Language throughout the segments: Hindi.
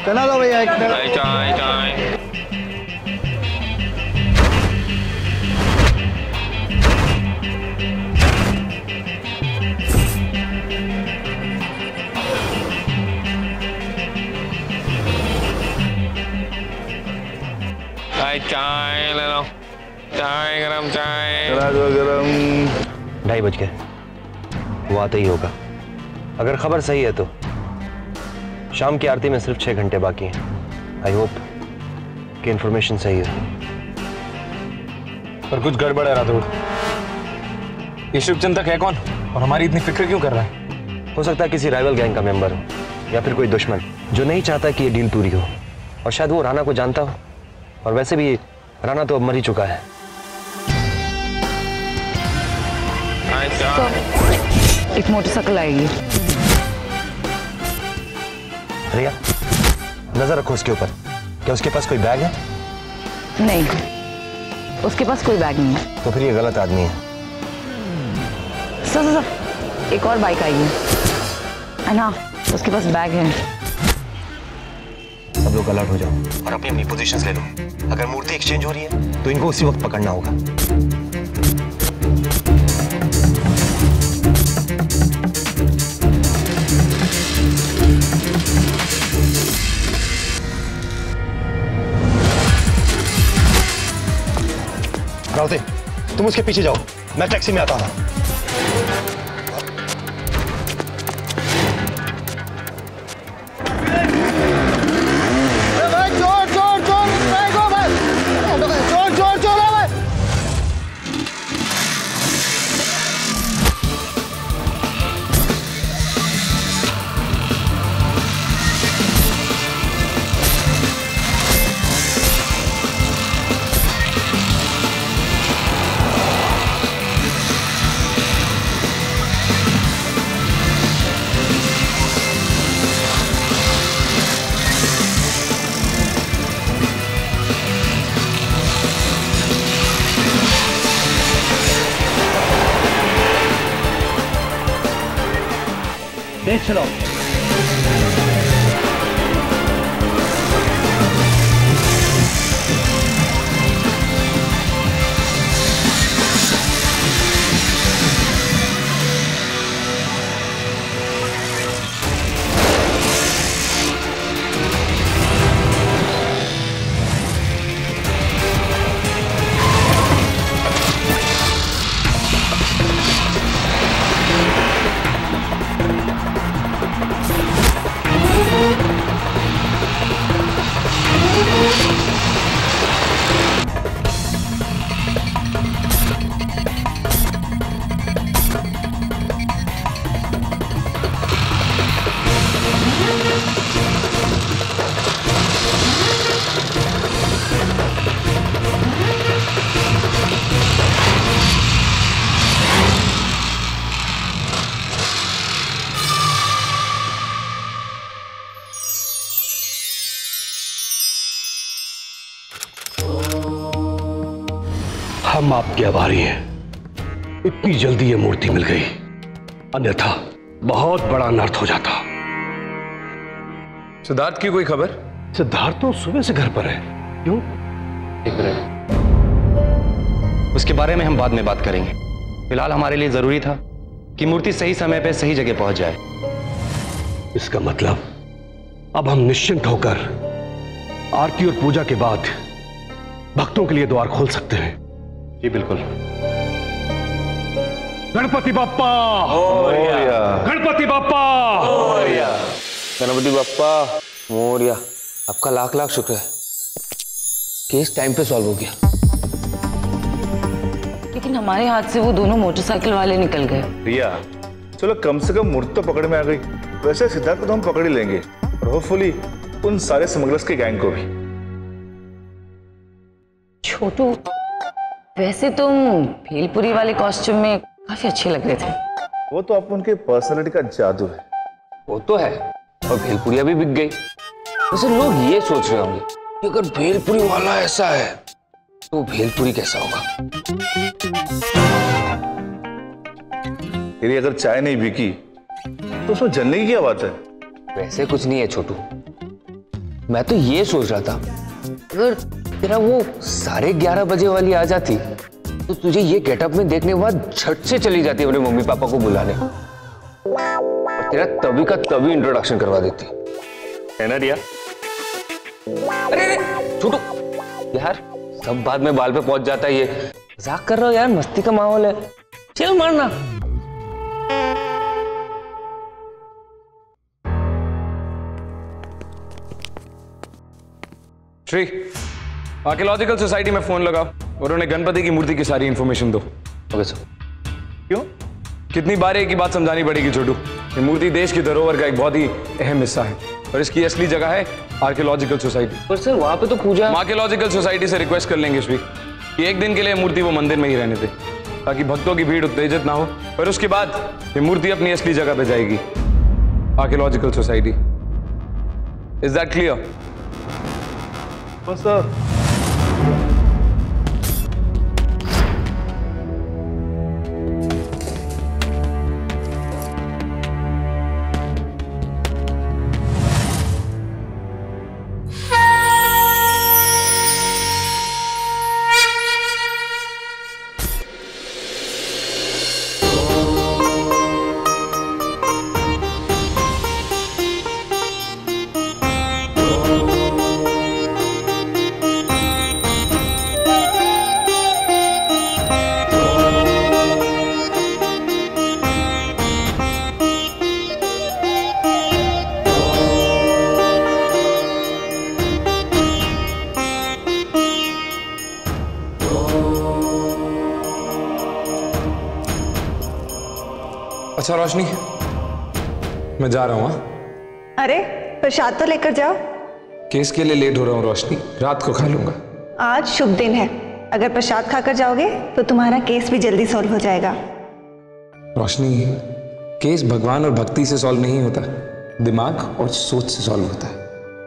चला दो भैया एक चाय चाय चाय। चाय चाय ले लो, चाय गरम चाय। चला दो गरम। 2:30 बज गए, वो आते ही होगा। अगर खबर सही है तो शाम की आरती में सिर्फ 6 घंटे बाकी हैं। आई होप कि इंफॉर्मेशन सही है। पर कुछ गड़बड़ है राठौड़। ये शिवचंदक है कौन और हमारी इतनी फिक्र क्यों कर रहा है? हो सकता है किसी राइवल गैंग का मेंबर हो या फिर कोई दुश्मन जो नहीं चाहता कि ये डील पूरी हो। और शायद वो राणा को जानता हो, और वैसे भी राणा तो अब मर ही चुका है। तो एक मोटरसाइकिल आएगी। रिया, नजर रखो उसके ऊपर। क्या उसके पास कोई बैग है? नहीं, उसके पास कोई बैग नहीं है। तो फिर ये गलत आदमी है। सर एक और बाइक आएगी है ना, उसके पास बैग है। सब लोग अलर्ट हो जाओ और अपनी अपनी पोजीशंस ले लो। अगर मूर्ति एक्सचेंज हो रही है तो इनको उसी वक्त पकड़ना होगा। राउते, तुम उसके पीछे जाओ, मैं टैक्सी में आता हूं। देख चलो। हम आपके आभारी हैं, इतनी जल्दी ये मूर्ति मिल गई, अन्यथा बहुत बड़ा अनर्थ हो जाता। सिद्धार्थ की कोई खबर? सिद्धार्थ तो सुबह से घर पर है। क्यों? एक मिनट, उसके बारे में हम बाद में बात करेंगे। फिलहाल हमारे लिए जरूरी था कि मूर्ति सही समय पे सही जगह पहुंच जाए। इसका मतलब अब हम निश्चिंत होकर आरती और पूजा के बाद भक्तों के लिए द्वार खोल सकते हैं। जी बिल्कुल। गणपति बाप्पा मोरया, गणपति बाप्पा मोरया, गणपति बाप्पा मोरया। आपका लाख लाख शुक्र है, केस टाइम पे सॉल्व हो गया। लेकिन हमारे हाथ से वो दोनों मोटरसाइकिल वाले निकल गए। रिया, चलो कम से कम मूर्ति तो पकड़ में आ गई। वैसे सिद्धार्थ को तो हम पकड़ ही लेंगे और होपफुली उन सारे स्मगलर्स के गैंग को भी। छोटू, वैसे तुम भेलपुरी वाले कॉस्ट्यूम में काफी अच्छे लग रहे थे। वो तो आप उनके पर्सनालिटी का जादू है। वो तो है, और भेलपुरिया भी बिक गई। वैसे लोग ये सोच रहे होंगे कि अगर भेलपुरी वाला ऐसा है तो भेलपुरी कैसा होगा। यदि अगर चाय नहीं बिकी तो उसमें जलने की क्या बात है? वैसे कुछ नहीं है छोटू, मैं तो ये सोच रहा था अगर तेरा वो 11:30 बजे वाली आ जाती तो तुझे ये गेटअप में देखने के बाद झट से चली जाती अपने मम्मी पापा को बुलाने और तेरा तभी का तभी इंट्रोडक्शन करवा देती है ना रिया? अरे छोटू यार, सब बाद में बाल पे पहुंच जाता है। ये मजाक कर रहा हो यार, मस्ती का माहौल है, चिल मारना। श्री, आर्कियोलॉजिकल सोसाइटी में फोन लगाओ और उन्हें गणपति की मूर्ति की सारी इंफॉर्मेशन दो। Okay sir. क्यों? कितनी बार एक ही बात समझानी पड़ेगी छोटू? ये मूर्ति देश की धरोहर का एक बहुत ही अहम हिस्सा है और इसकी असली जगह है आर्कियोलॉजिकल सोसाइटी। पर सर वहां पे तो पूजा। आर्कियोलॉजिकल सोसाइटी से रिक्वेस्ट कर लेंगे श्री कि एक दिन के लिए मूर्ति वो मंदिर में ही रहने दे ताकि भक्तों की भीड़ उत्तेजित ना हो, और उसके बाद ये मूर्ति अपनी असली जगह पे जाएगी, archaeological society. Is that clear? बस सर। अच्छा रोशनी, मैं जा रहा हूं। हाँ, अरे प्रसाद तो लेकर जाओ। केस के लिए लेट हो रहा हूँ रोशनी, रात को खा लूंगा। आज शुभ दिन है, अगर प्रसाद खाकर जाओगे तो तुम्हारा केस भी जल्दी सॉल्व हो जाएगा। रोशनी, केस भगवान और भक्ति से सॉल्व नहीं होता, दिमाग और सोच से सॉल्व होता है।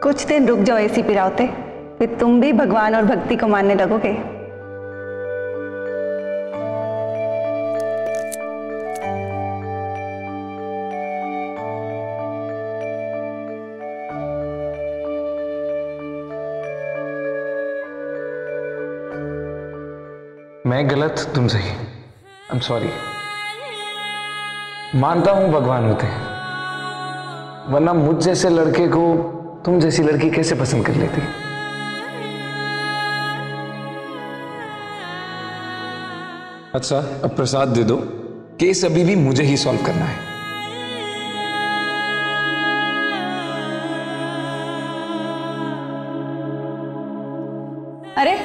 कुछ दिन रुक जाओ ऐसी पिरावते, फिर तुम भी भगवान और भक्ति को मानने लगोगे। मैं गलत, तुम सही। I am sorry. मानता हूं भगवान होते हैं, वरना मुझ जैसे लड़के को तुम जैसी लड़की कैसे पसंद कर लेती? अच्छा, अब प्रसाद दे दो, केस अभी भी मुझे ही सॉल्व करना है। अरे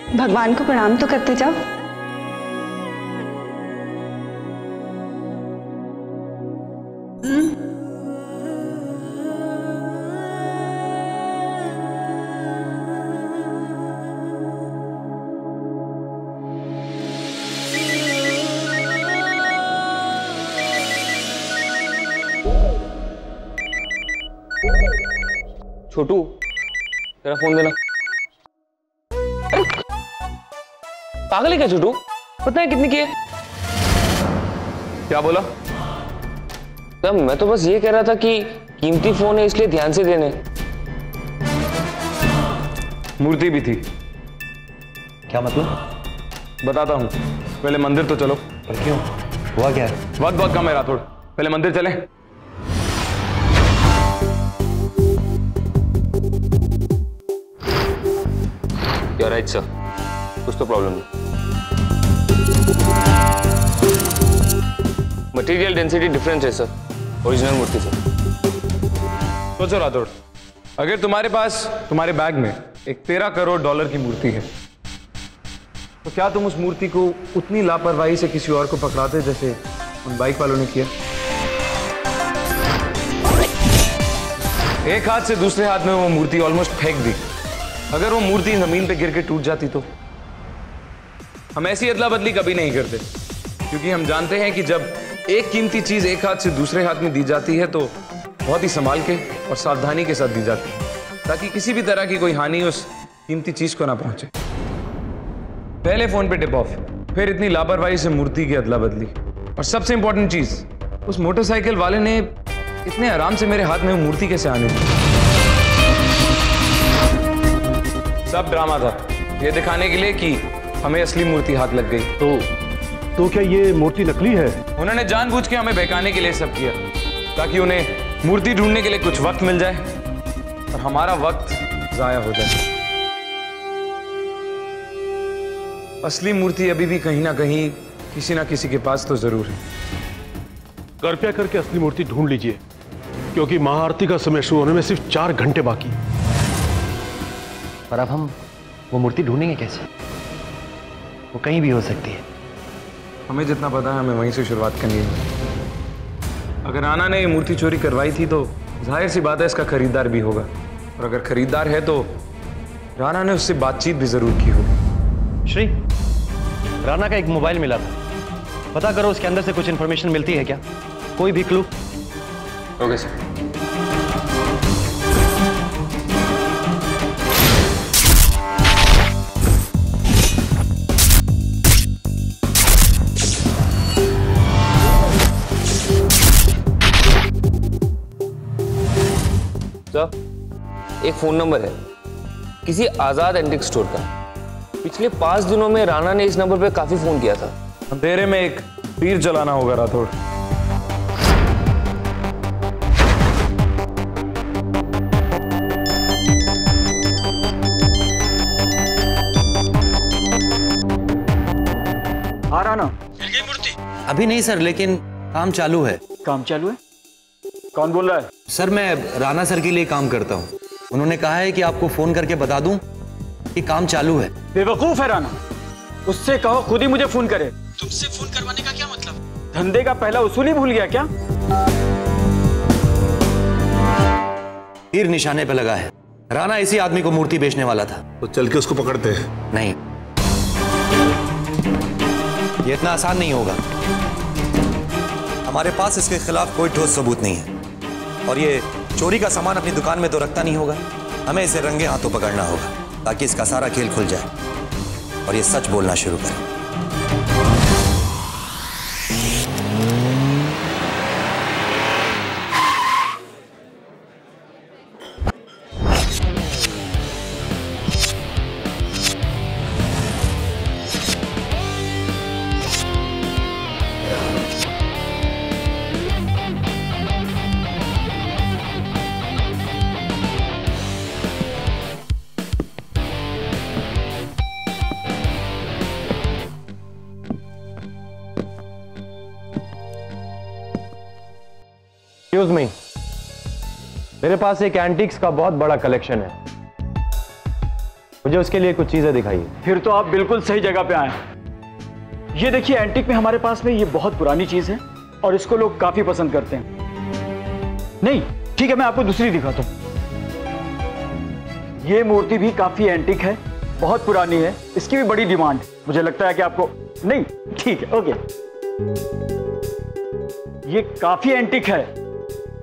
भगवान को प्रणाम तो करते जाओ। छोटू, तेरा फोन देना। पागल है क्या छोटू? पता है कितनी की है? क्या बोला? तब मैं तो बस ये कह रहा था कि कीमती फोन है इसलिए ध्यान से देने। मूर्ति भी थी। क्या मतलब? बताता हूं, पहले मंदिर तो चलो। पर क्यों? हुआ क्या है? वक्त बहुत कम है राठौड़, पहले मंदिर चलें। You're right, sir. कुछ तो प्रॉब्लम नहीं। मटेरियल डेंसिटी डिफरेंस है सर, ओरिजिनल मूर्ति सर। सोचो राठौड़, अगर तुम्हारे पास तुम्हारे बैग में एक $13 करोड़ की मूर्ति है, तो क्या तुम उस मूर्ति को उतनी लापरवाही से किसी और को पकड़ाते जैसे उन बाइक वालों ने किया? एक हाथ से दूसरे हाथ में वो मूर्ति ऑलमोस्ट फेंक दी। अगर वो मूर्ति जमीन पे गिर के टूट जाती तो? हम ऐसी अदला बदली कभी नहीं करते, क्योंकि हम जानते हैं कि जब एक कीमती चीज एक हाथ से दूसरे हाथ में दी जाती है तो बहुत ही संभाल के और सावधानी के साथ दी जाती है, ताकि किसी भी तरह की कोई हानि उस कीमती चीज को ना पहुंचे। पहले फोन पे टिप ऑफ, फिर इतनी लापरवाही से मूर्ति की अदला बदली, और सबसे इंपॉर्टेंट चीज, उस मोटरसाइकिल वाले ने इतने आराम से मेरे हाथ में मूर्ति कैसे आने दी? सब ड्रामा था, ये दिखाने के लिए कि हमें असली मूर्ति हाथ लग गई। तो क्या ये मूर्ति नकली है? उन्होंने जानबूझ के हमें बहकाने के लिए सब किया, ताकि उन्हें मूर्ति ढूंढने के लिए कुछ वक्त मिल जाए और हमारा वक्त जाया हो जाए। असली मूर्ति अभी भी कहीं ना कहीं किसी ना किसी के पास तो जरूर है। कृपया करके असली मूर्ति ढूंढ लीजिए, क्योंकि महाआरती का समय शुरू होने में सिर्फ 4 घंटे बाकी। पर अब हम वो मूर्ति ढूंढेंगे कैसे? वो कहीं भी हो सकती है। हमें जितना पता है हमें वहीं से शुरुआत करनी है। अगर राणा ने ये मूर्ति चोरी करवाई थी तो जाहिर सी बात है इसका खरीदार भी होगा, और अगर खरीदार है तो राणा ने उससे बातचीत भी जरूर की होगी। श्री, राणा का एक मोबाइल मिला था, पता करो उसके अंदर से कुछ इंफॉर्मेशन मिलती है क्या? कोई भी क्लू? Okay sir. एक फोन नंबर है किसी आजाद एंटिक स्टोर का। पिछले 5 दिनों में राणा ने इस नंबर पे काफी फोन किया था। अंधेरे में एक तीर चलाना होगा राठौड़। हाँ राणा, मूर्ति अभी नहीं सर, लेकिन काम चालू है। काम चालू है? कौन बोल रहा है? सर मैं राणा सर के लिए काम करता हूँ। उन्होंने कहा है कि आपको फोन करके बता दूं कि काम चालू है। बेवकूफ है राणा, उससे कहो खुद ही मुझे फोन करे। तुमसे फोन करवाने का क्या मतलब? धंधे का पहला उसूल ही भूल गया क्या? तीर निशाने पे लगा है। राणा इसी आदमी को मूर्ति बेचने वाला था। तो चल के उसको पकड़ते हैं। नहीं, ये इतना आसान नहीं होगा। हमारे पास इसके खिलाफ कोई ठोस सबूत नहीं है, और ये चोरी का सामान अपनी दुकान में तो रखता नहीं होगा। हमें इसे रंगे हाथों पकड़ना होगा ताकि इसका सारा खेल खुल जाए और ये सच बोलना शुरू करे। एक्सक्यूज मी, मेरे पास एक एंटीक्स का बहुत बड़ा कलेक्शन है, मुझे उसके लिए कुछ चीजें दिखाइए। फिर तो आप बिल्कुल सही जगह पे आए हैं। ये देखिए, एंटीक में हमारे पास में ये बहुत पुरानी चीज है और इसको लोग काफी पसंद करते हैं। नहीं ठीक है, मैं आपको दूसरी दिखाता हूं। ये मूर्ति भी काफी एंटीक है, बहुत पुरानी है, इसकी भी बड़ी डिमांड। मुझे लगता है कि आपको नहीं, ठीक है ओके। ये काफी एंटीक है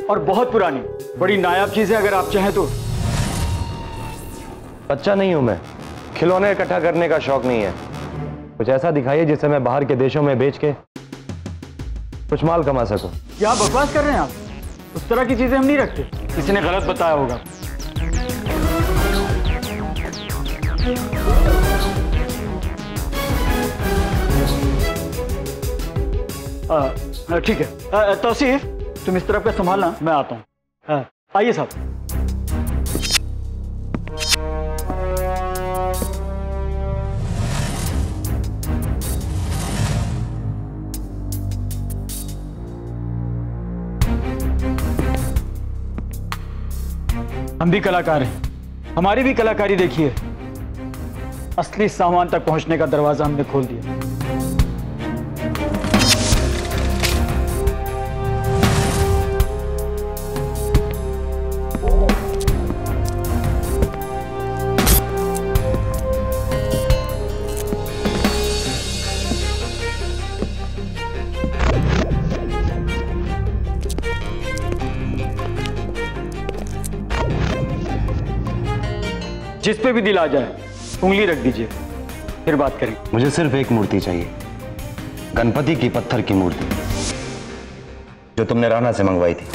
और बहुत पुरानी, बड़ी नायाब चीज है। अगर आप चाहें तो। बच्चा नहीं हूं मैं, खिलौने इकट्ठा करने का शौक नहीं है। कुछ ऐसा दिखाइए जिससे मैं बाहर के देशों में बेच के कुछ माल कमा सकूं। क्या बकवास कर रहे हैं आप? उस तरह की चीजें हम नहीं रखते, किसी ने गलत बताया होगा। ठीक है, तौसीफ तुम इस तरफ का संभालना, मैं आता हूँ। आइए साहब। हम भी कलाकार हैं, हमारी भी कलाकारी देखिए। असली सामान तक पहुंचने का दरवाजा हमने खोल दिया। जिस पे भी दिल आ जाए उंगली रख दीजिए, फिर बात करें। मुझे सिर्फ एक मूर्ति चाहिए, गणपति की पत्थर की मूर्ति जो तुमने राणा से मंगवाई थी।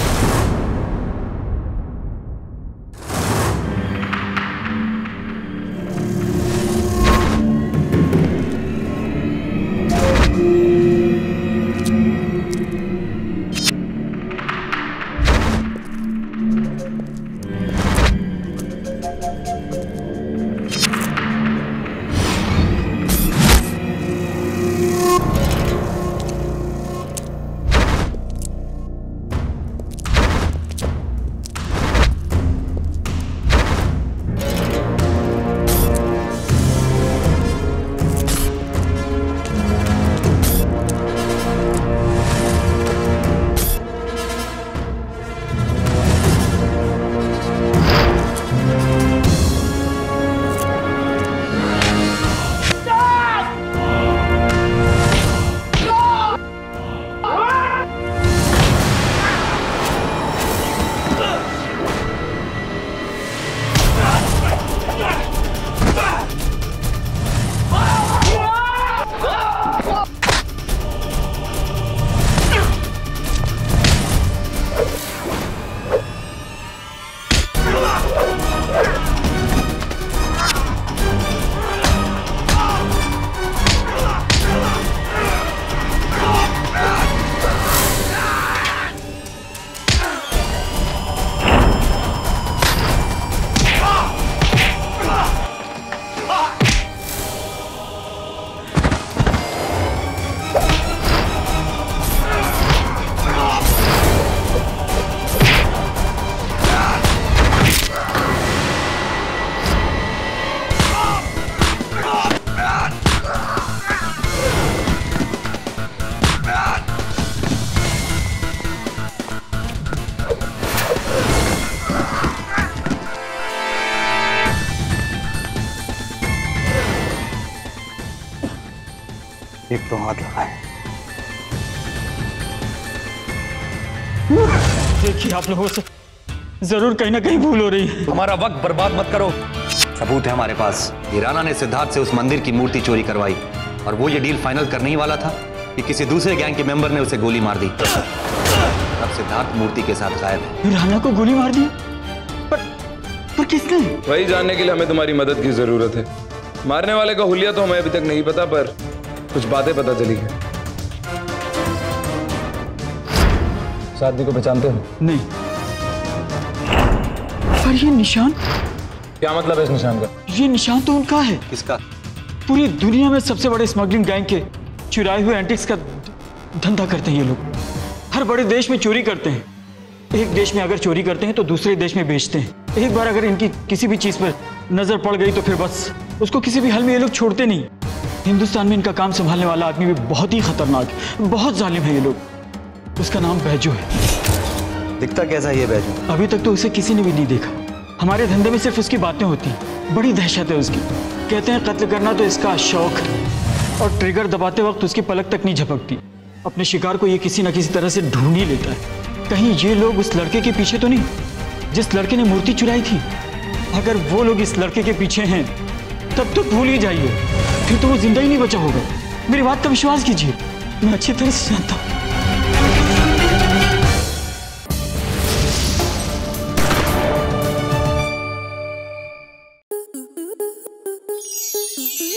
एक तो हाथ लगाए। देखिए आप लोगों से जरूर कहीं ना कहीं भूल हो रही है। हमारा वक्त बर्बाद मत करो। सबूत है हमारे पास। ये राणा ने सिद्धार्थ से उस मंदिर की मूर्ति चोरी करवाई और वो ये डील फाइनल करने ही वाला था कि किसी दूसरे गैंग के मेंबर ने उसे गोली मार दी। अब सिद्धार्थ मूर्ति के साथ गायब है। राणा को गोली मार दिया? पर किसने? वही जानने के लिए हमें तुम्हारी मदद की जरूरत है। मारने वाले का हुलिया तो हमें अभी तक नहीं पता, पर कुछ बातें पता चली है। साथी को पहचानते हो? नहीं। पर ये निशान? क्या मतलब है इस निशान का? ये निशान तो उनका है। किसका? पूरी दुनिया में सबसे बड़े स्मगलिंग गैंग के चुराए हुए एंटिक्स का धंधा करते हैं ये लोग। हर बड़े देश में चोरी करते हैं। एक देश में अगर चोरी करते हैं तो दूसरे देश में बेचते हैं। एक बार अगर इनकी किसी भी चीज पर नजर पड़ गई तो फिर बस उसको किसी भी हाल में ये लोग छोड़ते नहीं। हिंदुस्तान में इनका काम संभालने वाला आदमी भी बहुत ही खतरनाक, बहुत जालिम है ये लोग। उसका नाम बैजू है। दिखता कैसा ये बैजू? अभी तक तो उसे किसी ने भी नहीं देखा। हमारे धंधे में सिर्फ उसकी बातें होती हैं। बड़ी दहशत है उसकी। कहते हैं कत्ल करना तो इसका शौक है और ट्रिगर दबाते वक्त उसकी पलक तक नहीं झपकती। अपने शिकार को ये किसी न किसी तरह से ढूंढ ही लेता है। कहीं ये लोग उस लड़के के पीछे तो नहीं जिस लड़के ने मूर्ति चुराई थी? अगर वो लोग इस लड़के के पीछे हैं तब तो भूल ही जाइए, फिर तो वो जिंदा ही नहीं बचा होगा। मेरी बात का विश्वास कीजिए, मैं अच्छी तरह से जानता हूँ।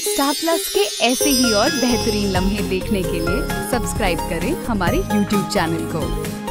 स्टार प्लस के ऐसे ही और बेहतरीन लम्हे देखने के लिए सब्सक्राइब करें हमारे YouTube चैनल को।